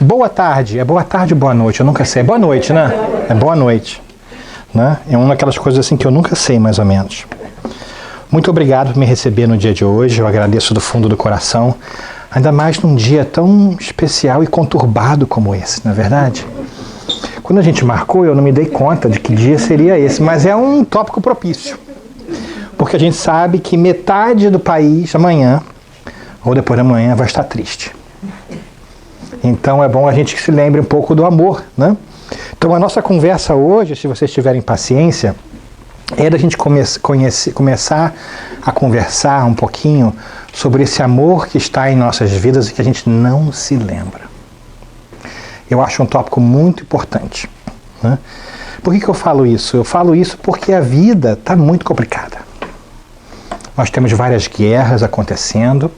Boa tarde. É boa tarde ou boa noite? Eu nunca sei. É boa noite, né? É boa noite. Né? É uma daquelas coisas assim que eu nunca sei, mais ou menos. Muito obrigado por me receber no dia de hoje. Eu agradeço do fundo do coração. Ainda mais num dia tão especial e conturbado como esse, não é verdade? Quando a gente marcou, eu não me dei conta de que dia seria esse, mas é um tópico propício. Porque a gente sabe que metade do país amanhã, ou depois da manhã, vai estar triste. Então é bom a gente que se lembre um pouco do amor, né? Então a nossa conversa hoje, se vocês tiverem paciência, é da gente começar a conversar um pouquinho sobre esse amor que está em nossas vidas e que a gente não se lembra. Eu acho um tópico muito importante, né? Por que eu falo isso? Eu falo isso porque a vida está muito complicada. Nós temos várias guerras acontecendo.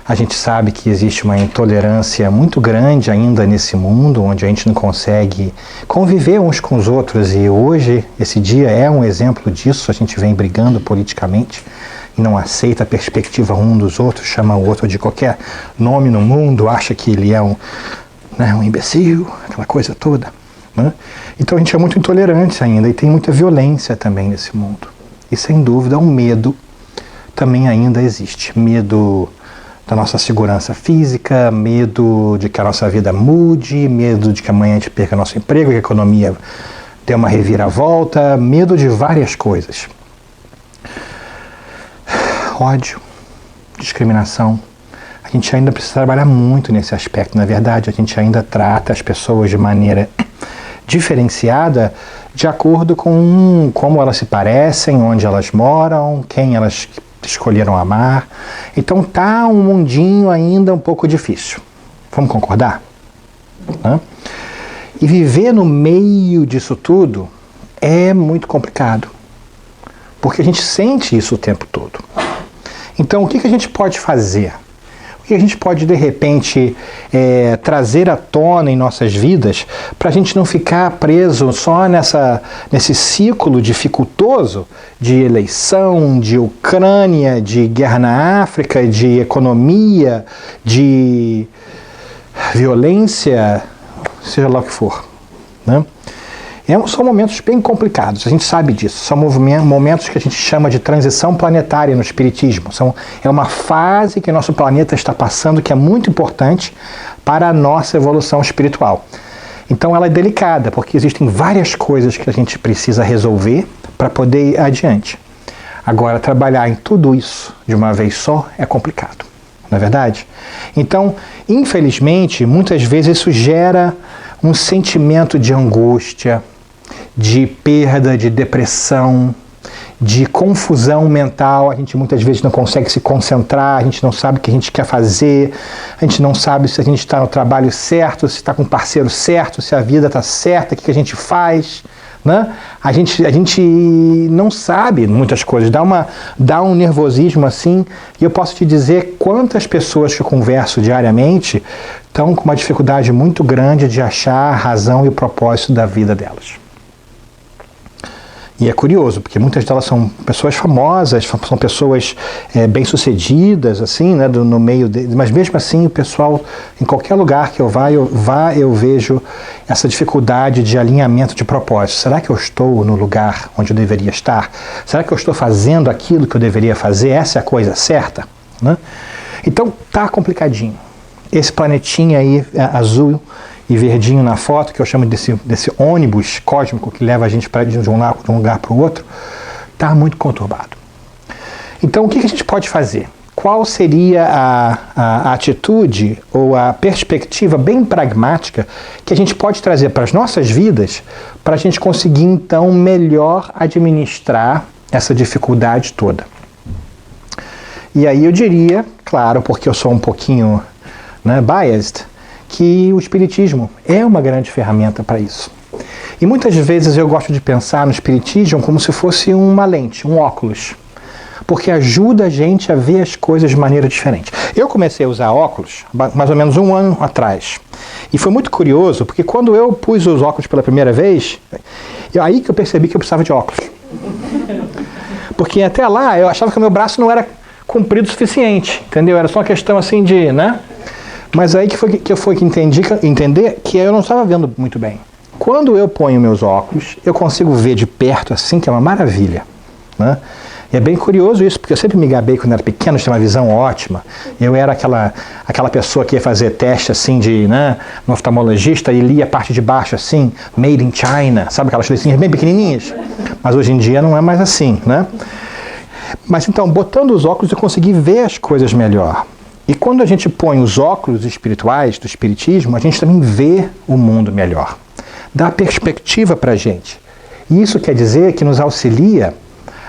A gente sabe que existe uma intolerância muito grande ainda nesse mundo, onde a gente não consegue conviver uns com os outros. E hoje, esse dia é um exemplo disso. A gente vem brigando politicamente e não aceita a perspectiva um dos outros, chama o outro de qualquer nome no mundo, acha que ele é um imbecil, aquela coisa toda. Né? Então a gente é muito intolerante ainda e tem muita violência também nesse mundo. E sem dúvida o medo também ainda existe. Medo da nossa segurança física, medo de que a nossa vida mude, medo de que amanhã a gente perca nosso emprego, que a economia dê uma reviravolta, medo de várias coisas. Ódio, discriminação. A gente ainda precisa trabalhar muito nesse aspecto. Na verdade, a gente ainda trata as pessoas de maneira diferenciada de acordo com como elas se parecem, onde elas moram, quem elas escolheram amar. Então tá um mundinho ainda um pouco difícil. Vamos concordar? Né? E viver no meio disso tudo é muito complicado. Porque a gente sente isso o tempo todo. Então o que a gente pode fazer? O que a gente pode, de repente, trazer à tona em nossas vidas para a gente não ficar preso só nesse ciclo dificultoso de eleição, de Ucrânia, de guerra na África, de economia, de violência, seja lá o que for, né? São momentos bem complicados, a gente sabe disso. São momentos que a gente chama de transição planetária no espiritismo. É uma fase que nosso planeta está passando que é muito importante para a nossa evolução espiritual. Então ela é delicada, porque existem várias coisas que a gente precisa resolver para poder ir adiante. Agora, trabalhar em tudo isso de uma vez só é complicado, não é verdade? Então, infelizmente, muitas vezes isso gera um sentimento de angústia, de perda, de depressão, de confusão mental. A gente muitas vezes não consegue se concentrar, a gente não sabe o que a gente quer fazer, a gente não sabe se a gente está no trabalho certo, se está com o parceiro certo, se a vida está certa, o que a gente faz. Né? A gente não sabe muitas coisas, dá um nervosismo assim, e eu posso te dizer quantas pessoas que eu converso diariamente estão com uma dificuldade muito grande de achar a razão e o propósito da vida delas. E é curioso, porque muitas delas são pessoas famosas, são pessoas bem-sucedidas, assim, né, no meio deles, mas mesmo assim o pessoal, em qualquer lugar que eu vá, eu vejo essa dificuldade de alinhamento de propósito. Será que eu estou no lugar onde eu deveria estar? Será que eu estou fazendo aquilo que eu deveria fazer? Essa é a coisa certa? Né? Então tá complicadinho. Esse planetinha aí, azul e verdinho na foto, que eu chamo desse ônibus cósmico que leva a gente de um lugar para o outro, está muito conturbado. Então o que a gente pode fazer? Qual seria a atitude ou a perspectiva bem pragmática que a gente pode trazer para as nossas vidas para a gente conseguir então melhor administrar essa dificuldade toda? E aí eu diria, claro, porque eu sou um pouquinho biased, que o espiritismo é uma grande ferramenta para isso. E muitas vezes eu gosto de pensar no espiritismo como se fosse uma lente, um óculos, porque ajuda a gente a ver as coisas de maneira diferente. Eu comecei a usar óculos mais ou menos 1 ano atrás, e foi muito curioso, porque quando eu pus os óculos pela primeira vez, aí que eu percebi que eu precisava de óculos. Porque até lá eu achava que o meu braço não era comprido o suficiente, entendeu? Era só uma questão assim de, Mas aí que eu fui entender que eu não estava vendo muito bem. Quando eu ponho meus óculos, eu consigo ver de perto assim, que é uma maravilha, né? E é bem curioso isso, porque eu sempre me gabei quando era pequeno, tinha uma visão ótima. Eu era aquela pessoa que ia fazer teste assim de, né, no oftalmologista e lia a parte de baixo assim, Made in China, sabe aquelas letrinhas bem pequenininhas? Mas hoje em dia não é mais assim, né? Mas então, botando os óculos eu consegui ver as coisas melhor. E quando a gente põe os óculos espirituais do espiritismo, a gente também vê o mundo melhor. Dá perspectiva para a gente. E isso quer dizer que nos auxilia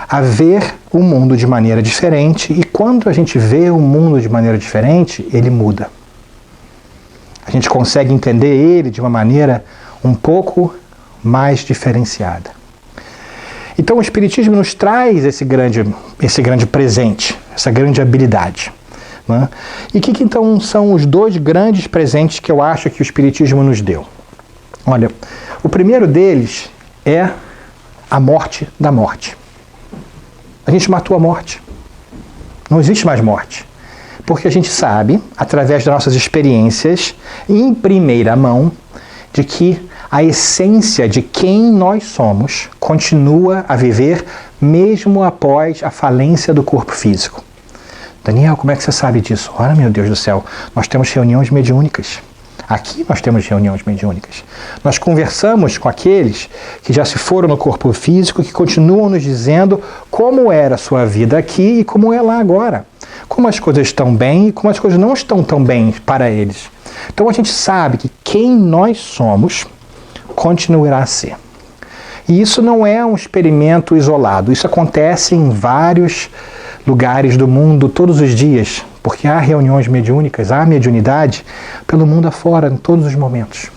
a ver o mundo de maneira diferente. E quando a gente vê o mundo de maneira diferente, ele muda. A gente consegue entender ele de uma maneira um pouco mais diferenciada. Então o Espiritismo nos traz esse grande presente, essa grande habilidade. Né? E o que então são os dois grandes presentes que eu acho que o Espiritismo nos deu? Olha, o primeiro deles é a morte da morte. A gente matou a morte. Não existe mais morte. Porque a gente sabe, através das nossas experiências, em primeira mão, de que a essência de quem nós somos continua a viver mesmo após a falência do corpo físico. Daniel, como é que você sabe disso? Ora, meu Deus do céu, nós temos reuniões mediúnicas. Aqui nós temos reuniões mediúnicas. Nós conversamos com aqueles que já se foram no corpo físico, que continuam nos dizendo como era a sua vida aqui e como é lá agora. Como as coisas estão bem e como as coisas não estão tão bem para eles. Então a gente sabe que quem nós somos continuará a ser. E isso não é um experimento isolado. Isso acontece em vários lugares do mundo todos os dias, porque há reuniões mediúnicas, há mediunidade pelo mundo afora em todos os momentos.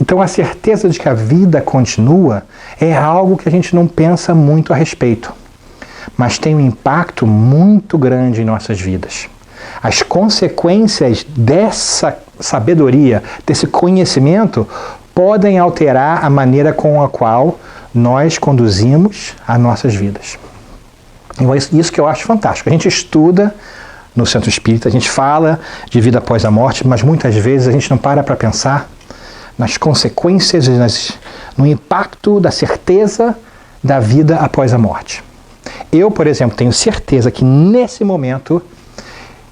Então a certeza de que a vida continua é algo que a gente não pensa muito a respeito, mas tem um impacto muito grande em nossas vidas. As consequências dessa sabedoria, desse conhecimento, podem alterar a maneira com a qual nós conduzimos as nossas vidas. Isso que eu acho fantástico. A gente estuda no Centro Espírita, a gente fala de vida após a morte, mas muitas vezes a gente não para pensar nas consequências, no impacto da certeza da vida após a morte. Eu, por exemplo, tenho certeza que nesse momento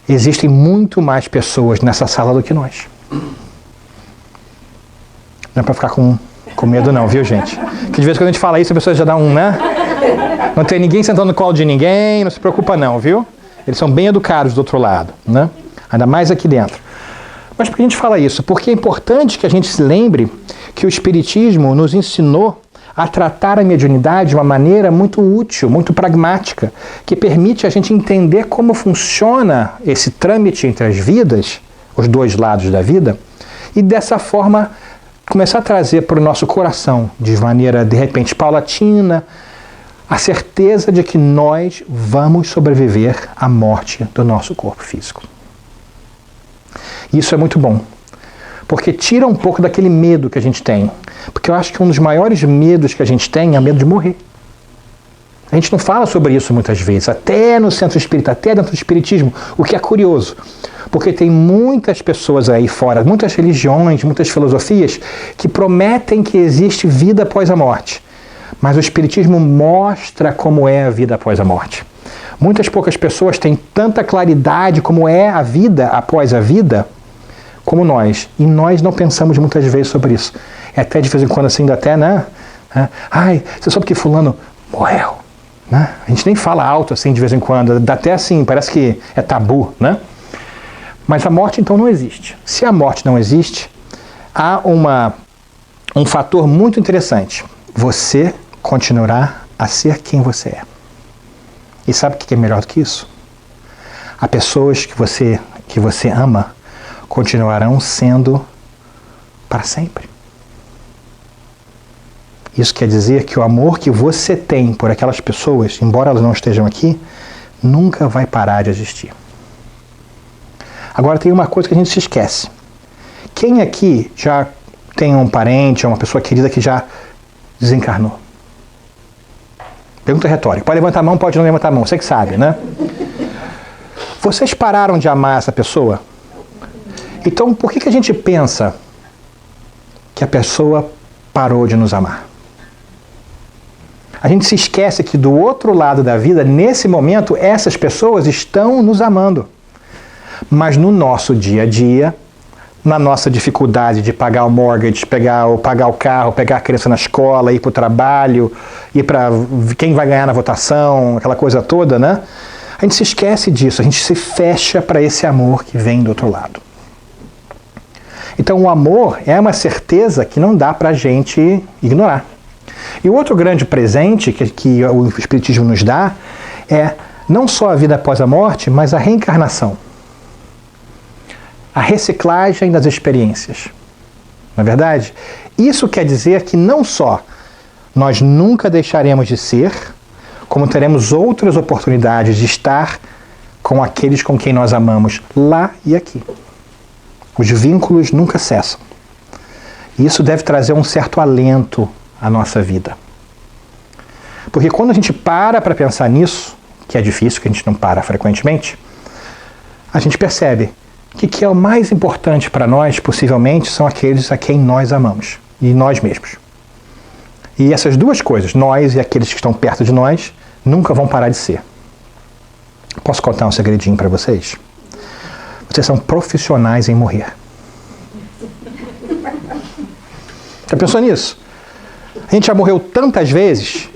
existem muito mais pessoas nessa sala do que nós. Não é para ficar com medo não, viu, gente? Que de vez em quando a gente fala isso, a pessoa já dá um, né? Não tem ninguém sentando no colo de ninguém, não se preocupa não, viu? Eles são bem educados do outro lado, né? Ainda mais aqui dentro. Mas por que a gente fala isso? Porque é importante que a gente se lembre que o Espiritismo nos ensinou a tratar a mediunidade de uma maneira muito útil, muito pragmática, que permite a gente entender como funciona esse trâmite entre as vidas, os dois lados da vida, e dessa forma começar a trazer para o nosso coração, de maneira, de repente, paulatina, a certeza de que nós vamos sobreviver à morte do nosso corpo físico. Isso é muito bom, porque tira um pouco daquele medo que a gente tem. Porque eu acho que um dos maiores medos que a gente tem é o medo de morrer. A gente não fala sobre isso muitas vezes, até no Centro Espírita, até dentro do Espiritismo, o que é curioso. Porque tem muitas pessoas aí fora, muitas religiões, muitas filosofias, que prometem que existe vida após a morte. Mas o Espiritismo mostra como é a vida após a morte. Muitas poucas pessoas têm tanta claridade como é a vida após a vida, como nós. E nós não pensamos muitas vezes sobre isso. É até de vez em quando assim, até, né? Ai, você sabe que fulano morreu, né? A gente nem fala alto assim de vez em quando, dá até assim, parece que é tabu, né? Mas a morte então não existe. Se a morte não existe, há um fator muito interessante. Você continuará a ser quem você é. E sabe o que é melhor do que isso? As pessoas que você ama continuarão sendo para sempre. Isso quer dizer que o amor que você tem por aquelas pessoas, embora elas não estejam aqui, nunca vai parar de existir. Agora tem uma coisa que a gente se esquece. Quem aqui já tem um parente ou uma pessoa querida que já desencarnou? Pergunta retórica. Pode levantar a mão, pode não levantar a mão, você que sabe, né? Vocês pararam de amar essa pessoa? Então, por que a gente pensa que a pessoa parou de nos amar? A gente se esquece que do outro lado da vida, nesse momento, essas pessoas estão nos amando. Mas no nosso dia a dia, na nossa dificuldade de pagar o mortgage, pagar o carro, pegar a criança na escola, ir para o trabalho, ir para quem vai ganhar na votação, aquela coisa toda, né? A gente se esquece disso, a gente se fecha para esse amor que vem do outro lado. Então o amor é uma certeza que não dá para a gente ignorar. E o outro grande presente que o Espiritismo nos dá é não só a vida após a morte, mas a reencarnação. A reciclagem das experiências. Não é verdade? Isso quer dizer que não só nós nunca deixaremos de ser, como teremos outras oportunidades de estar com aqueles com quem nós amamos lá e aqui. Os vínculos nunca cessam. E isso deve trazer um certo alento à nossa vida. Porque quando a gente para pensar nisso, que é difícil, que a gente não para frequentemente, a gente percebe que o que é o mais importante para nós, possivelmente, são aqueles a quem nós amamos. E nós mesmos. E essas duas coisas, nós e aqueles que estão perto de nós, nunca vão parar de ser. Posso contar um segredinho para vocês? Vocês são profissionais em morrer. Já pensou nisso? A gente já morreu tantas vezes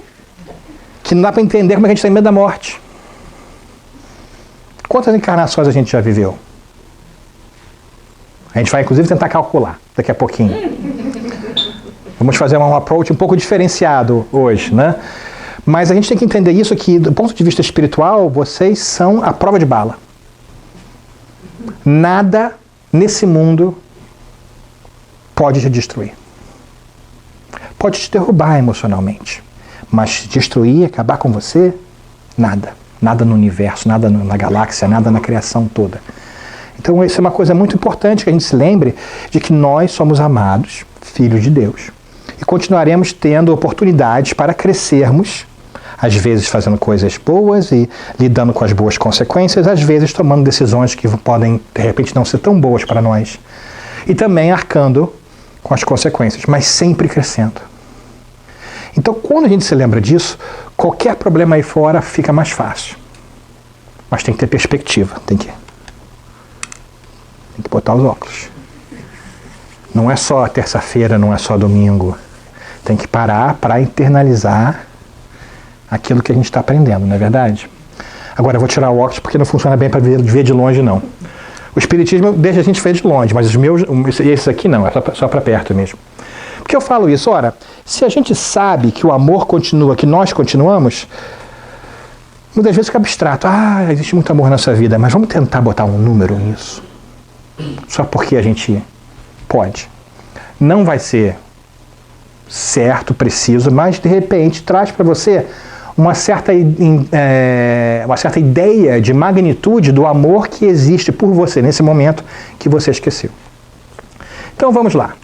que não dá para entender como é que a gente tem medo da morte. Quantas encarnações a gente já viveu? A gente vai, inclusive, tentar calcular daqui a pouquinho. Vamos fazer um approach um pouco diferenciado hoje, né? Mas a gente tem que entender isso que, do ponto de vista espiritual, vocês são a prova de bala. Nada nesse mundo pode te destruir. Pode te derrubar emocionalmente. Mas destruir, acabar com você, nada. Nada no universo, nada na galáxia, nada na criação toda. Então isso é uma coisa muito importante que a gente se lembre de que nós somos amados, filhos de Deus. E continuaremos tendo oportunidades para crescermos, às vezes fazendo coisas boas e lidando com as boas consequências, às vezes tomando decisões que podem, de repente, não ser tão boas para nós. E também arcando com as consequências, mas sempre crescendo. Então, quando a gente se lembra disso, qualquer problema aí fora fica mais fácil. Mas tem que ter perspectiva, tem que botar os óculos. Não é só terça-feira, não é só domingo. Tem que parar para internalizar aquilo que a gente está aprendendo, não é verdade? Agora eu vou tirar o óculos porque não funciona bem para ver de longe, não. O Espiritismo deixa a gente ver de longe, mas esses aqui não, é só para perto mesmo. Por que eu falo isso? Ora, se a gente sabe que o amor continua, que nós continuamos, muitas vezes fica abstrato. Ah, existe muito amor nessa vida, mas vamos tentar botar um número nisso. Só porque a gente pode. Não vai ser certo, preciso, mas de repente traz para você uma certa ideia de magnitude do amor que existe por você nesse momento que você esqueceu. Então vamos lá.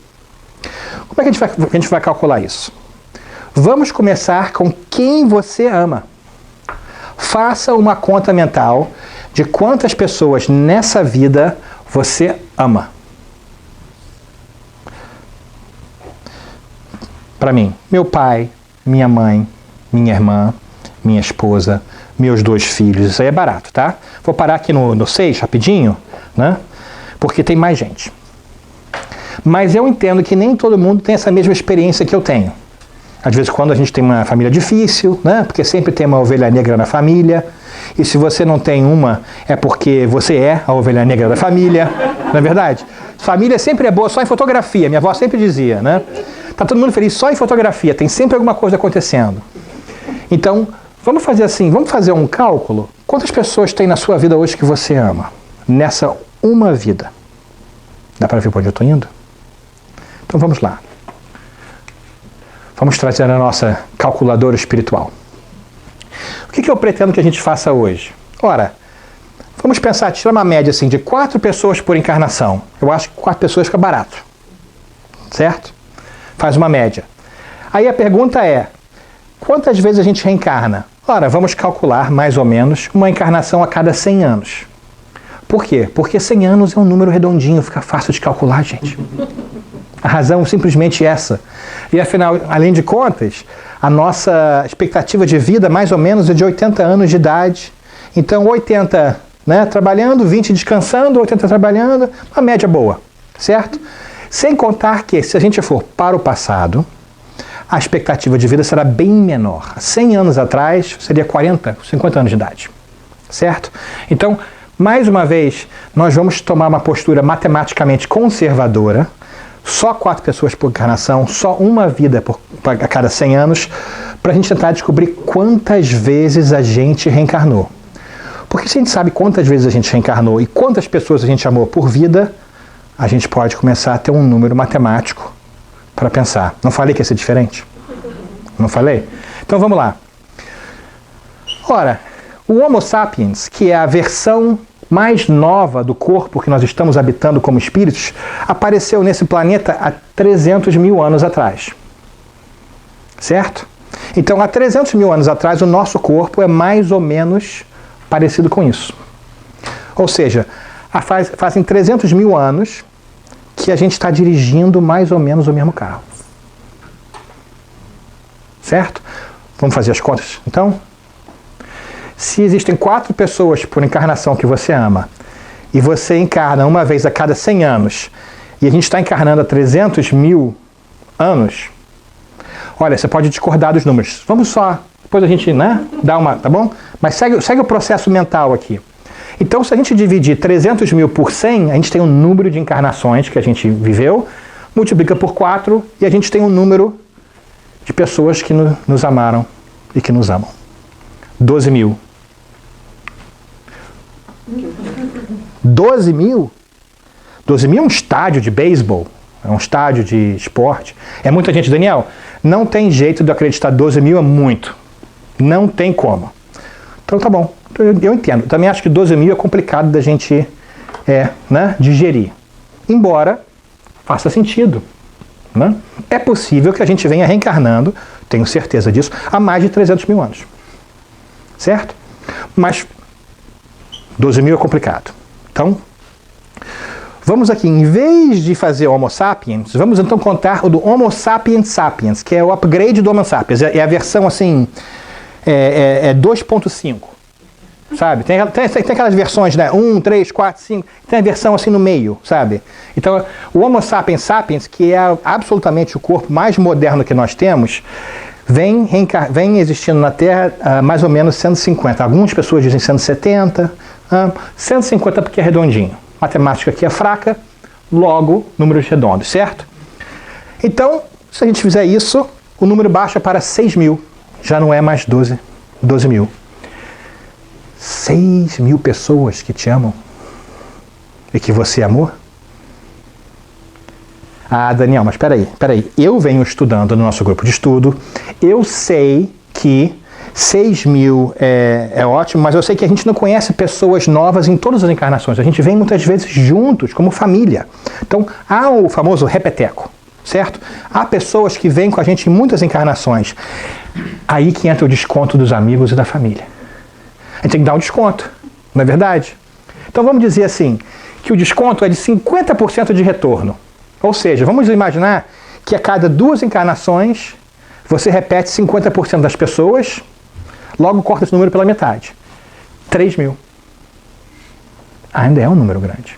Como é que a gente vai calcular isso? Vamos começar com quem você ama. Faça uma conta mental de quantas pessoas nessa vida você ama. Para mim, meu pai, minha mãe, minha irmã, minha esposa, meus 2 filhos. Isso aí é barato, tá? Vou parar aqui no 6 rapidinho, né? Porque tem mais gente. Mas eu entendo que nem todo mundo tem essa mesma experiência que eu tenho. Às vezes quando a gente tem uma família difícil, né? Porque sempre tem uma ovelha negra na família. E se você não tem uma, é porque você é a ovelha negra da família. Não é verdade? Família sempre é boa, só em fotografia. Minha avó sempre dizia, né? Tá todo mundo feliz só em fotografia. Tem sempre alguma coisa acontecendo. Então, vamos fazer assim, vamos fazer um cálculo. Quantas pessoas tem na sua vida hoje que você ama? Nessa uma vida. Dá para ver para onde eu estou indo? Então vamos lá. Vamos trazer a nossa calculadora espiritual. O que eu pretendo que a gente faça hoje? Ora, vamos pensar, tirar uma média assim, de 4 pessoas por encarnação. Eu acho que 4 pessoas fica barato. Certo? Faz uma média. Aí a pergunta é, quantas vezes a gente reencarna? Ora, vamos calcular mais ou menos uma encarnação a cada 100 anos. Por quê? Porque 100 anos é um número redondinho, fica fácil de calcular, gente. A razão é simplesmente essa. E afinal, além de contas, a nossa expectativa de vida mais ou menos é de 80 anos de idade. Então 80, né, trabalhando, 20 descansando, 80 trabalhando, uma média boa, certo? Sem contar que se a gente for para o passado, a expectativa de vida será bem menor. 100 anos atrás seria 40, 50 anos de idade, certo? Então, mais uma vez, nós vamos tomar uma postura matematicamente conservadora, só 4 pessoas por encarnação, só uma vida a cada 100 anos, para a gente tentar descobrir quantas vezes a gente reencarnou. Porque se a gente sabe quantas vezes a gente reencarnou e quantas pessoas a gente amou por vida, a gente pode começar a ter um número matemático para pensar. Não falei que ia ser diferente? Não falei? Então vamos lá. Ora, o Homo sapiens, que é a versão mais nova do corpo que nós estamos habitando como espíritos, apareceu nesse planeta há 300 mil anos atrás. Certo? Então, há 300 mil anos atrás, o nosso corpo é mais ou menos parecido com isso. Ou seja, fazem 300 mil anos que a gente está dirigindo mais ou menos o mesmo carro. Certo? Vamos fazer as contas, então? Se existem 4 pessoas por encarnação que você ama, e você encarna uma vez a cada 100 anos, e a gente está encarnando há 300 mil anos, olha, você pode discordar dos números. Vamos só, depois a gente, né, dá uma, tá bom? Mas segue o processo mental aqui. Então, se a gente dividir 300 mil por 100, a gente tem um número de encarnações que a gente viveu, multiplica por 4, e a gente tem um número de pessoas que nos amaram e que nos amam. 12 mil. 12 mil? 12 mil é um estádio de beisebol, é um estádio de esporte. É muita gente, Daniel. Não tem jeito de acreditar, 12 mil é muito. Não tem como. Então tá bom, eu entendo. Também acho que 12 mil é complicado da gente digerir. Embora faça sentido. Né? É possível que a gente venha reencarnando, tenho certeza disso, há mais de 300 mil anos. Certo? Mas 12 mil é complicado. Então, vamos aqui, em vez de fazer Homo sapiens, vamos então contar o do Homo sapiens sapiens, que é o upgrade do Homo sapiens. É a versão assim, 2.5. Sabe? Tem aquelas versões, né? 1, 3, 4, 5. Tem a versão assim no meio, sabe? Então, o Homo sapiens sapiens, que é absolutamente o corpo mais moderno que nós temos, vem existindo na Terra há mais ou menos 150. Algumas pessoas dizem 170. 150 porque é redondinho. Matemática aqui é fraca, logo números redondos, certo? Então, se a gente fizer isso, o número baixa para 6 mil. Já não é mais 12 mil. 6 mil pessoas que te amam e que você amou? Ah, Daniel, mas peraí. Eu venho estudando no nosso grupo de estudo, eu sei que 6 mil é ótimo, mas eu sei que a gente não conhece pessoas novas em todas as encarnações. A gente vem muitas vezes juntos, como família. Então, há o famoso repeteco, certo? Há pessoas que vêm com a gente em muitas encarnações. Aí que entra o desconto dos amigos e da família. A gente tem que dar um desconto, não é verdade? Então, vamos dizer assim, que o desconto é de 50% de retorno. Ou seja, vamos imaginar que a cada 2 encarnações, você repete 50% das pessoas, logo corta esse número pela metade. 3 mil. Ainda é um número grande.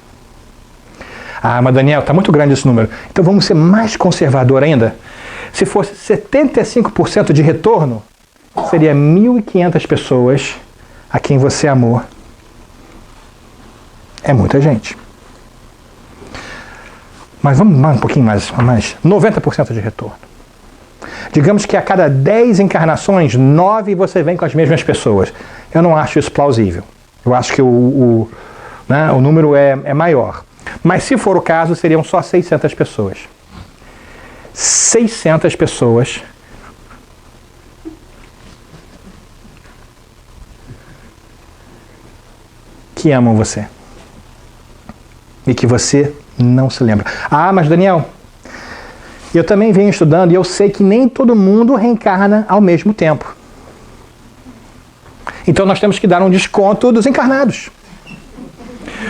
Ah, mas Daniel, está muito grande esse número. Então vamos ser mais conservador ainda. Se fosse 75% de retorno, seria 1.500 pessoas a quem você amou. É muita gente. Mas vamos um pouquinho mais 90% de retorno. Digamos que a cada 10 encarnações, 9 você vem com as mesmas pessoas. Eu não acho isso plausível. Eu acho que o número é maior. Mas se for o caso, seriam só 600 pessoas. 600 pessoas que amam você. E que você não se lembra. Ah, mas Daniel, eu também venho estudando e eu sei que nem todo mundo reencarna ao mesmo tempo. Então nós temos que dar um desconto dos encarnados.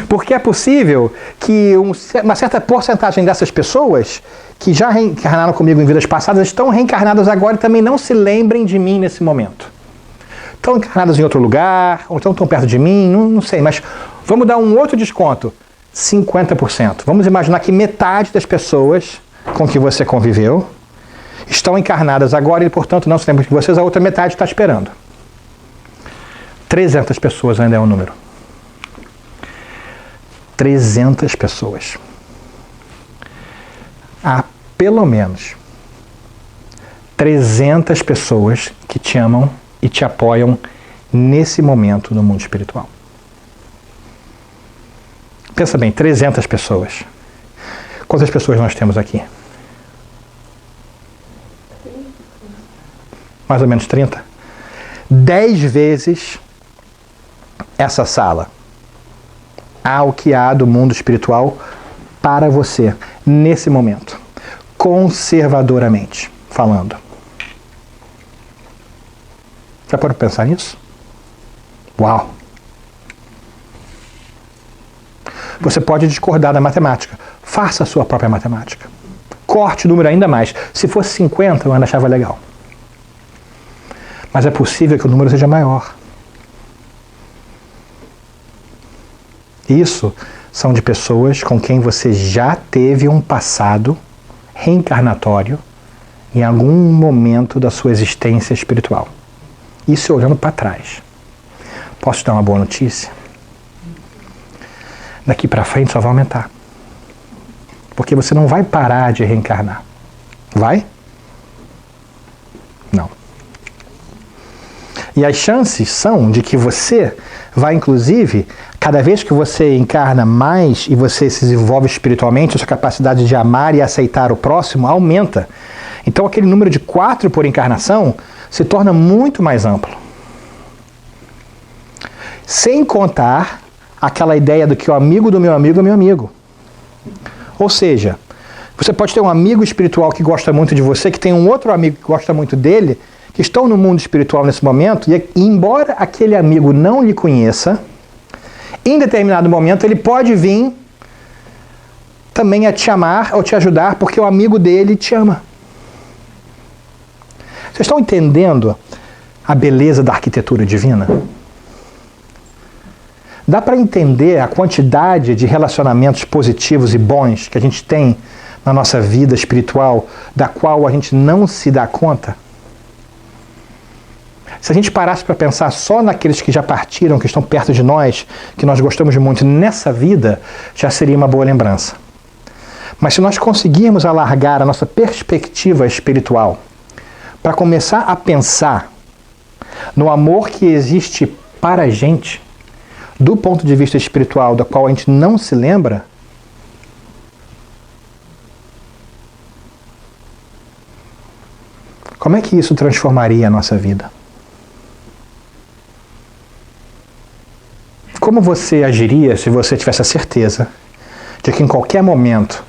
Porque é possível que uma certa porcentagem dessas pessoas que já reencarnaram comigo em vidas passadas estão reencarnadas agora e também não se lembrem de mim nesse momento. Estão encarnadas em outro lugar, ou estão perto de mim, não sei, mas vamos dar um outro desconto, 50%. Vamos imaginar que metade das pessoas com que você conviveu estão encarnadas agora e, portanto, não se lembram de vocês, a outra metade está esperando. 300 pessoas ainda é um número. 300 pessoas. Há pelo menos 300 pessoas que te amam e te apoiam nesse momento no mundo espiritual. Pensa bem, 300 pessoas. Quantas pessoas nós temos aqui? Mais ou menos 30. 10 vezes essa sala. Há o que há do mundo espiritual para você, nesse momento. Conservadoramente falando. Já pode pensar nisso? Uau! Você pode discordar da matemática. Faça a sua própria matemática. Corte o número ainda mais. Se fosse 50, eu ainda achava legal. Mas é possível que o número seja maior. Isso são de pessoas com quem você já teve um passado reencarnatório em algum momento da sua existência espiritual. Isso olhando para trás. Posso te dar uma boa notícia? Daqui para frente só vai aumentar. Porque você não vai parar de reencarnar. Vai? Não. E as chances são de que você vai, inclusive, cada vez que você encarna mais e você se desenvolve espiritualmente, a sua capacidade de amar e aceitar o próximo aumenta. Então aquele número de 4 por encarnação se torna muito mais amplo. Sem contar aquela ideia do que o amigo do meu amigo é meu amigo. Ou seja, você pode ter um amigo espiritual que gosta muito de você, que tem um outro amigo que gosta muito dele, que estão no mundo espiritual nesse momento, e embora aquele amigo não lhe conheça, em determinado momento ele pode vir também a te amar ou te ajudar, porque o amigo dele te ama. Vocês estão entendendo a beleza da arquitetura divina? Dá para entender a quantidade de relacionamentos positivos e bons que a gente tem na nossa vida espiritual, da qual a gente não se dá conta? Se a gente parasse para pensar só naqueles que já partiram, que estão perto de nós, que nós gostamos muito nessa vida, já seria uma boa lembrança. Mas se nós conseguirmos alargar a nossa perspectiva espiritual para começar a pensar no amor que existe para a gente, do ponto de vista espiritual, da qual a gente não se lembra, como é que isso transformaria a nossa vida? Como você agiria se você tivesse a certeza de que em qualquer momento,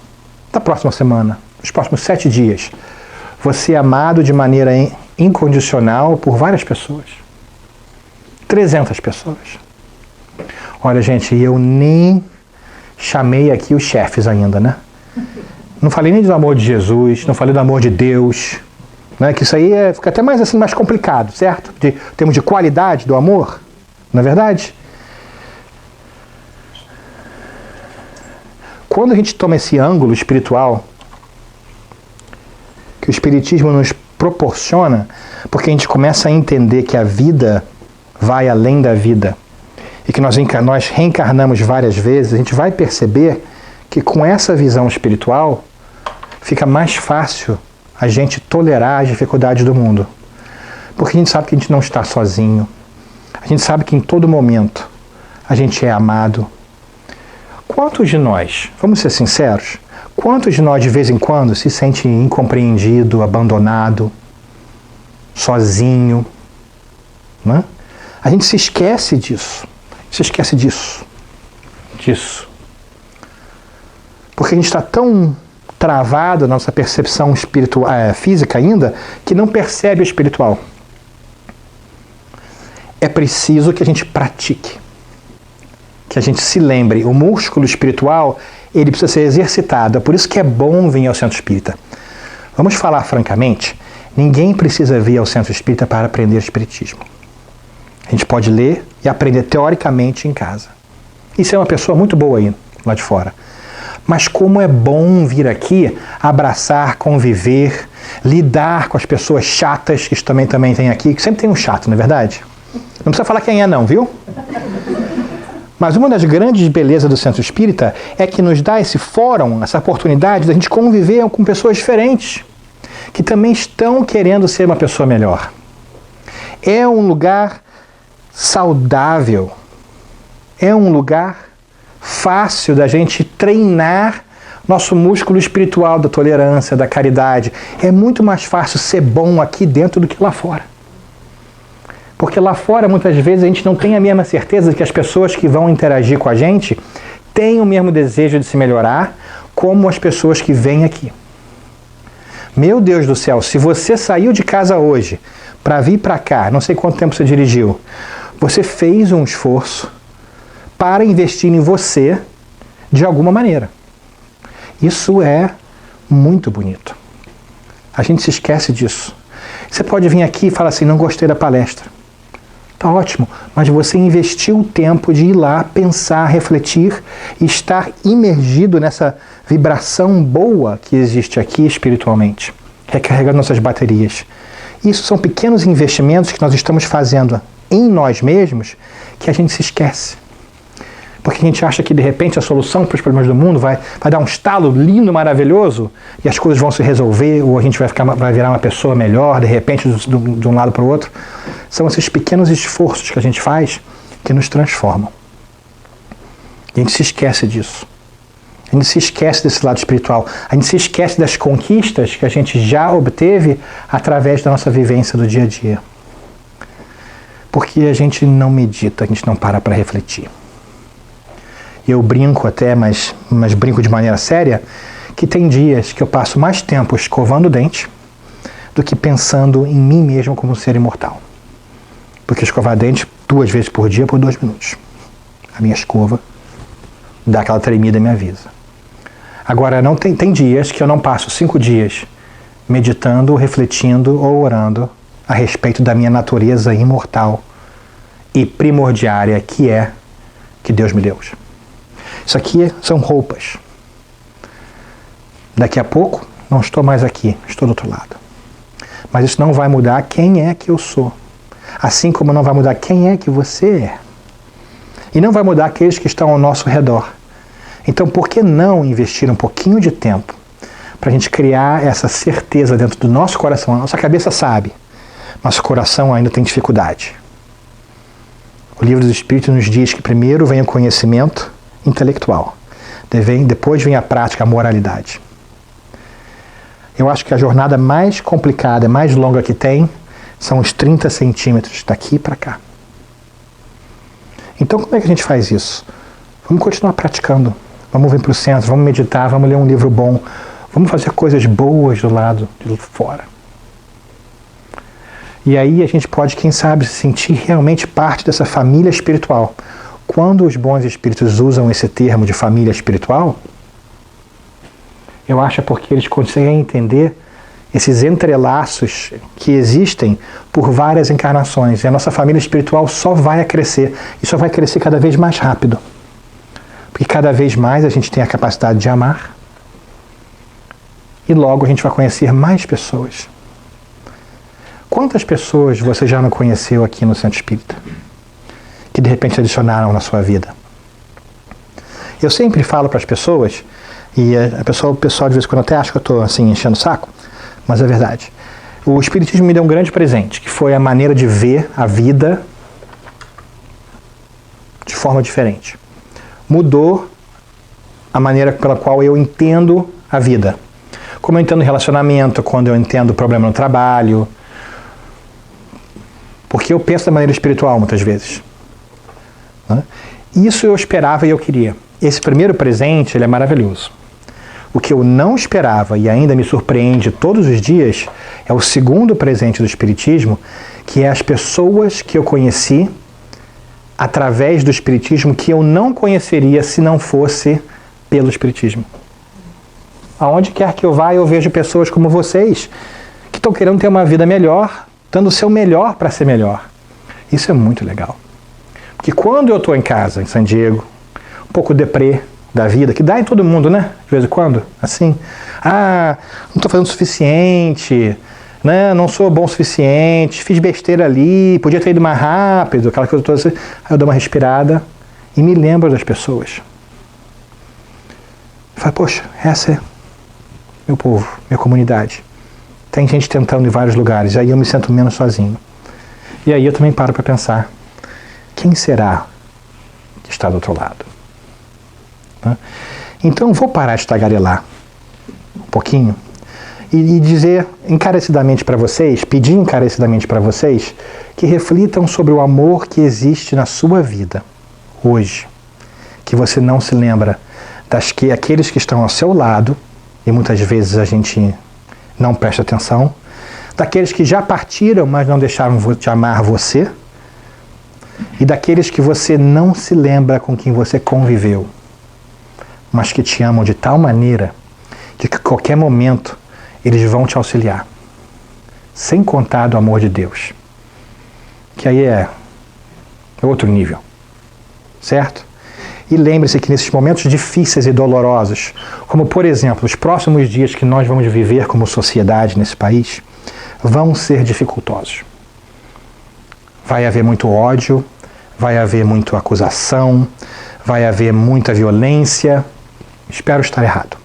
da próxima semana, nos próximos 7 dias, você é amado de maneira incondicional por várias pessoas? 300 pessoas. Olha, gente, eu nem chamei aqui os chefes ainda, né? Não falei nem do amor de Jesus, não falei do amor de Deus, né? Que isso aí fica até mais, assim, mais complicado, certo? Em termos de qualidade do amor, não é verdade? Quando a gente toma esse ângulo espiritual, que o Espiritismo nos proporciona, porque a gente começa a entender que a vida vai além da vida, e que nós reencarnamos várias vezes, a gente vai perceber que com essa visão espiritual, fica mais fácil a gente tolerar as dificuldades do mundo. Porque a gente sabe que a gente não está sozinho, a gente sabe que em todo momento a gente é amado. Quantos de nós, vamos ser sinceros, quantos de nós de vez em quando se sente incompreendido, abandonado, sozinho, né? A gente se esquece disso, disso. Porque a gente está tão travado na nossa percepção espiritual, física ainda, que não percebe o espiritual. É preciso que a gente pratique. que a gente se lembre, o músculo espiritual, ele precisa ser exercitado. É por isso que é bom vir ao centro espírita. Vamos falar francamente, ninguém precisa vir ao centro espírita para aprender espiritismo. A gente pode ler e aprender teoricamente em casa. Isso é uma pessoa muito boa aí, lá de fora. Mas como é bom vir aqui, abraçar, conviver, lidar com as pessoas chatas, que isso também tem aqui, que sempre tem um chato, não é verdade? Não precisa falar quem é não, viu? Mas uma das grandes belezas do Centro Espírita é que nos dá esse fórum, essa oportunidade de a gente conviver com pessoas diferentes, que também estão querendo ser uma pessoa melhor. É um lugar saudável, é um lugar fácil da gente treinar nosso músculo espiritual da tolerância, da caridade. É muito mais fácil ser bom aqui dentro do que lá fora. Porque lá fora, muitas vezes, a gente não tem a mesma certeza de que as pessoas que vão interagir com a gente têm o mesmo desejo de se melhorar, como as pessoas que vêm aqui. Meu Deus do céu, se você saiu de casa hoje para vir para cá, não sei quanto tempo você dirigiu, você fez um esforço para investir em você de alguma maneira. Isso é muito bonito. A gente se esquece disso. Você pode vir aqui e falar assim, não gostei da palestra. Tá ótimo, mas você investiu o tempo de ir lá, pensar, refletir e estar imergido nessa vibração boa que existe aqui espiritualmente, recarregando nossas baterias. Isso são pequenos investimentos que nós estamos fazendo em nós mesmos que a gente se esquece. Porque a gente acha que de repente a solução para os problemas do mundo vai dar um estalo lindo, maravilhoso, e as coisas vão se resolver, ou a gente vai virar uma pessoa melhor, de repente, de um lado para o outro. São esses pequenos esforços que a gente faz que nos transformam. E a gente se esquece disso. A gente se esquece desse lado espiritual. A gente se esquece das conquistas que a gente já obteve através da nossa vivência do dia a dia. Porque a gente não medita, a gente não para refletir. Eu brinco até, mas brinco de maneira séria, que tem dias que eu passo mais tempo escovando o dente do que pensando em mim mesmo como um ser imortal. Porque escovar dente 2 vezes por dia por 2 minutos. A minha escova dá aquela tremida e me avisa. Agora, não tem dias que eu não passo 5 dias meditando, refletindo ou orando a respeito da minha natureza imortal e primordiária que Deus me deu. Isso aqui são roupas. Daqui a pouco, não estou mais aqui, estou do outro lado. Mas isso não vai mudar quem é que eu sou. Assim como não vai mudar quem é que você é. E não vai mudar aqueles que estão ao nosso redor. Então, por que não investir um pouquinho de tempo para a gente criar essa certeza dentro do nosso coração? A nossa cabeça sabe, nosso coração ainda tem dificuldade. O Livro dos Espíritos nos diz que primeiro vem o conhecimento intelectual, depois vem a prática, a moralidade. Eu acho que a jornada mais complicada, mais longa que tem, são os 30 centímetros daqui para cá. Então como é que a gente faz isso? Vamos continuar praticando, vamos vir para o centro, vamos meditar, vamos ler um livro bom, vamos fazer coisas boas do lado de fora. E aí a gente pode, quem sabe, se sentir realmente parte dessa família espiritual. Quando os bons espíritos usam esse termo de família espiritual, eu acho porque eles conseguem entender esses entrelaços que existem por várias encarnações. E a nossa família espiritual só vai crescer, e só vai crescer cada vez mais rápido. Porque cada vez mais a gente tem a capacidade de amar, e logo a gente vai conhecer mais pessoas. Quantas pessoas você já não conheceu aqui no Centro Espírita? Que de repente adicionaram na sua vida. Eu sempre falo para as pessoas, e o pessoal de vez em quando até acha que eu estou assim, enchendo o saco, mas é verdade. O Espiritismo me deu um grande presente, que foi a maneira de ver a vida de forma diferente. Mudou a maneira pela qual eu entendo a vida. Como eu entendo relacionamento, quando eu entendo problema no trabalho. Porque eu penso da maneira espiritual muitas vezes. Isso eu esperava e eu queria. Esse primeiro presente, ele é maravilhoso. O que eu não esperava e ainda me surpreende todos os dias é o segundo presente do Espiritismo, que é as pessoas que eu conheci através do Espiritismo que eu não conheceria se não fosse pelo Espiritismo. Aonde quer que eu vá, eu vejo pessoas como vocês que estão querendo ter uma vida melhor, dando o seu melhor para ser melhor. Isso é muito legal. Porque quando eu estou em casa, em San Diego, um pouco deprê da vida, que dá em todo mundo, né? De vez em quando, assim. Não estou fazendo o suficiente, né? Não sou bom o suficiente, fiz besteira ali, podia ter ido mais rápido, aquela coisa toda assim. Aí eu dou uma respirada e me lembro das pessoas. Eu falo, poxa, essa é meu povo, minha comunidade. Tem gente tentando em vários lugares, aí eu me sinto menos sozinho. E aí eu também paro para pensar, quem será que está do outro lado? Então vou parar de tagarelar um pouquinho e dizer encarecidamente para vocês, pedir encarecidamente para vocês, que reflitam sobre o amor que existe na sua vida hoje, que você não se lembra aqueles que estão ao seu lado, e muitas vezes a gente não presta atenção, daqueles que já partiram, mas não deixaram de amar você, e daqueles que você não se lembra com quem você conviveu, mas que te amam de tal maneira que a qualquer momento eles vão te auxiliar, sem contar do amor de Deus, que aí é outro nível, certo? E lembre-se que nesses momentos difíceis e dolorosos, como por exemplo os próximos dias que nós vamos viver como sociedade nesse país, vão ser dificultosos. Vai haver muito ódio, vai haver muita acusação, vai haver muita violência. Espero estar errado.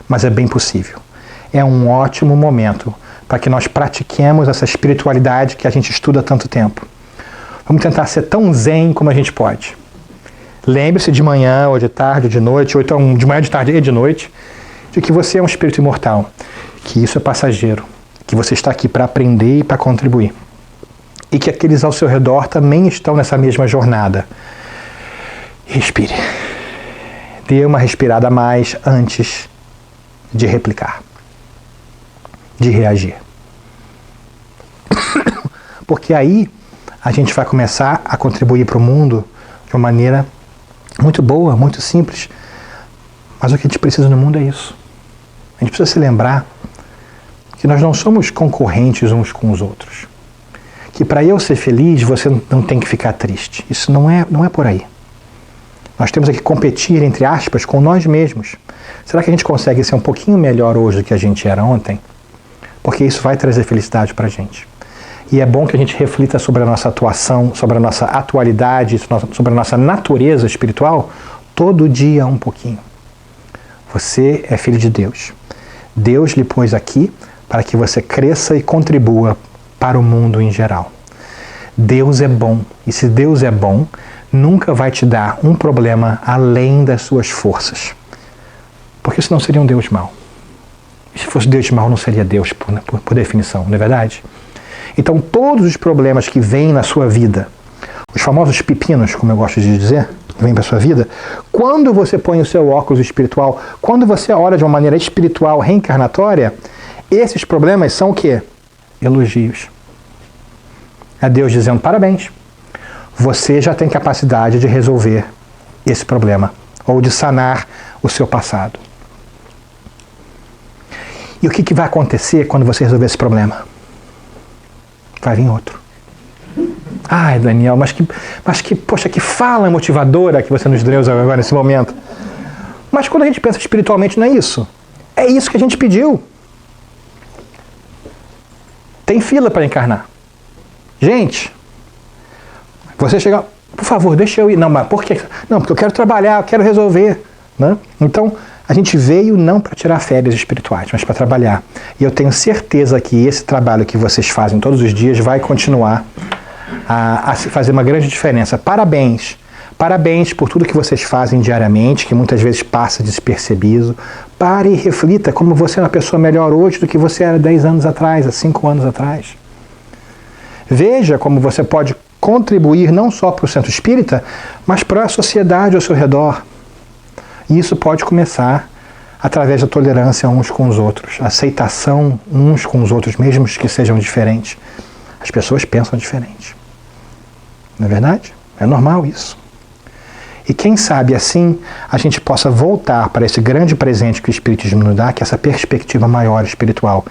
Mas é bem possível. É um ótimo momento para que nós pratiquemos essa espiritualidade que a gente estuda há tanto tempo. Vamos tentar ser tão zen como a gente pode. Lembre-se de manhã, ou de tarde, ou de noite, ou então de manhã, de tarde e de noite, de que você é um espírito imortal, que isso é passageiro, que você está aqui para aprender e para contribuir. E que aqueles ao seu redor também estão nessa mesma jornada. Respire. Dê uma respirada a mais antes de replicar, de reagir. Porque aí a gente vai começar a contribuir para o mundo de uma maneira muito boa, muito simples. Mas o que a gente precisa no mundo é isso. A gente precisa se lembrar que nós não somos concorrentes uns com os outros. Que para eu ser feliz, você não tem que ficar triste. Isso não é por aí. Nós temos que competir, entre aspas, com nós mesmos. Será que a gente consegue ser um pouquinho melhor hoje do que a gente era ontem? Porque isso vai trazer felicidade para a gente. E é bom que a gente reflita sobre a nossa atuação, sobre a nossa atualidade, sobre a nossa natureza espiritual, todo dia um pouquinho. Você é filho de Deus. Deus lhe pôs aqui para que você cresça e contribua para o mundo em geral. Deus é bom. E se Deus é bom, nunca vai te dar um problema além das suas forças. Porque senão seria um Deus mau. E se fosse Deus mau, não seria Deus, por definição, não é verdade? Então, todos os problemas que vêm na sua vida, os famosos pepinos, como eu gosto de dizer, que vêm para a sua vida, quando você põe o seu óculos espiritual, quando você ora de uma maneira espiritual, reencarnatória, esses problemas são o quê? Elogios. É Deus dizendo, parabéns, você já tem capacidade de resolver esse problema, ou de sanar o seu passado. E o que vai acontecer quando você resolver esse problema? Vai vir outro. Ai, Daniel, mas que, poxa, que fala motivadora que você nos deu agora nesse momento. Mas quando a gente pensa espiritualmente, não é isso. É isso que a gente pediu. Tem fila para encarnar. Gente, você chega, por favor, deixa eu ir. Não, mas por quê? Não, porque eu quero trabalhar, eu quero resolver. Né? Então, a gente veio não para tirar férias espirituais, mas para trabalhar. E eu tenho certeza que esse trabalho que vocês fazem todos os dias vai continuar a fazer uma grande diferença. Parabéns! Parabéns por tudo que vocês fazem diariamente, que muitas vezes passa despercebido. Pare e reflita como você é uma pessoa melhor hoje do que você era 10 anos atrás, há 5 anos atrás. Veja como você pode contribuir não só para o centro espírita, mas para a sociedade ao seu redor. E isso pode começar através da tolerância uns com os outros, aceitação uns com os outros, mesmo que sejam diferentes. As pessoas pensam diferente. não é verdade? É normal isso. E quem sabe assim a gente possa voltar para esse grande presente que o Espiritismo nos dá, que é essa perspectiva maior espiritual.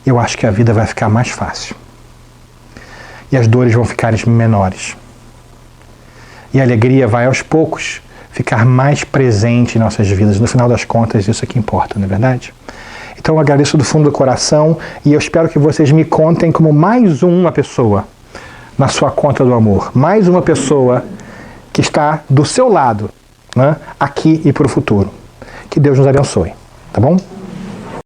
Eu acho que a vida vai ficar mais fácil. E as dores vão ficar menores. E a alegria vai aos poucos ficar mais presente em nossas vidas. No final das contas, isso é que importa, não é verdade? Então eu agradeço do fundo do coração e eu espero que vocês me contem como mais uma pessoa na sua conta do amor. Mais uma pessoa que está do seu lado, né, aqui e para o futuro. Que Deus nos abençoe, tá bom?